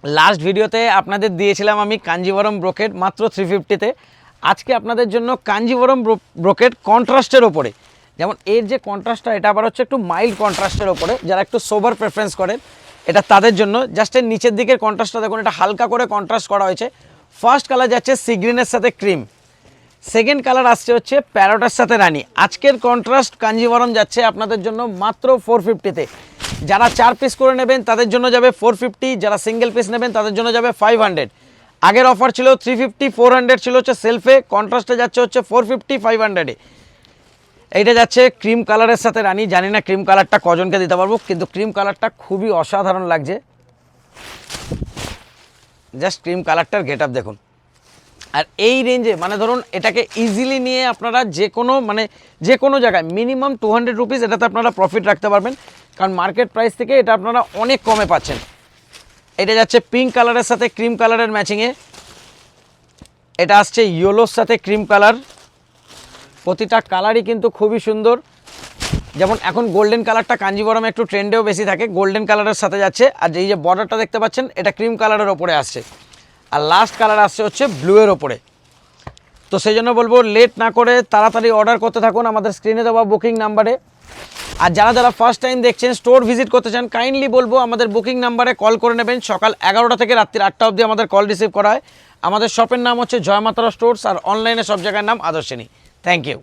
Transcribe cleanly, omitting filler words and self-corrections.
Last ভিডিওতে আপনাদের দিয়েছিলাম আমি কাঞ্জিভরম ব্রোকেট মাত্র 350-তে। আজকে আপনাদের জন্য কাঞ্জিভরম ব্রোকেট কন্ট্রাস্টের ওপরে, যেমন এর যে কন্ট্রাস্টটা এটা আবার হচ্ছে একটু মাইল্ড কন্ট্রাস্টের ওপরে, যারা একটু সোবার প্রেফারেন্স করেন এটা তাদের জন্য। জাস্ট এর নিচের দিকের কন্ট্রাস্টটা দেখুন, এটা হালকা করে কন্ট্রাস্ট করা হয়েছে। ফার্স্ট কালার যাচ্ছে সি গ্রিনের সাথে ক্রিম, সেকেন্ড কালার আসছে হচ্ছে প্যারোটের সাথে রানী। আজকের কন্ট্রাস্ট কাঞ্জিভরম যাচ্ছে আপনাদের জন্য মাত্র 450-তে। যারা 4 পিস করে নেবেন তাদের জন্য যাবে 450, যারা সিঙ্গেল পিস নেবেন তাদের জন্য যাবে 500। আগের অফার ছিল 350, 400 ছিল হচ্ছে সেলফে, কন্ট্রাস্টে যাচ্ছে হচ্ছে 450, 500-এ। এইটা যাচ্ছে ক্রিম কালারের সাথে রানী। জানি না ক্রিম কালারটা কজনকে দিতে পারবো, কিন্তু ক্রিম কালারটা খুবই অসাধারণ লাগছে। জাস্ট ক্রিম কালারটার গেট আপ দেখুন। আর এই রেঞ্জে মানে ধরুন এটাকে ইজিলি নিয়ে আপনারা যে কোনো জায়গায় মিনিমাম 200 রুপিস এটাতে আপনারা প্রফিট রাখতে পারবেন, কারণ মার্কেট প্রাইস থেকে এটা আপনারা অনেক কমে পাচ্ছেন। এটা যাচ্ছে পিঙ্ক কালারের সাথে ক্রিম কালারের ম্যাচিংয়ে, এটা আসছে ইয়েলোর সাথে ক্রিম কালার। প্রতিটা কালারই কিন্তু খুবই সুন্দর। যেমন এখন গোল্ডেন কালারটা কাঞ্জিভরমে একটু ট্রেন্ডেও বেশি থাকে, গোল্ডেন কালারের সাথে যাচ্ছে। আর এই যে বর্ডারটা দেখতে পাচ্ছেন এটা ক্রিম কালারের ওপরে আসছে, আর লাস্ট কালার আসছে হচ্ছে ব্লুয়ের ওপরে। তো সেই জন্য বলবো লেট না করে তাড়াতাড়ি অর্ডার করতে থাকুন আমাদের স্ক্রিনে দেওয়া বুকিং নাম্বারে। আর যারা ফার্স্ট টাইম দেখছেন, স্টোর ভিজিট করতে চান, কাইন্ডলি বলবো আমাদের বুকিং নাম্বারে কল করে নেবেন। সকাল 11টা থেকে রাত্রি 8টা অবধি আমাদের কল রিসিভ করা হয়। আমাদের শপের নাম হচ্ছে জয় মাতারা স্টোর্স, আর অনলাইনে সব জায়গার নাম আদর্শিনী। Thank you.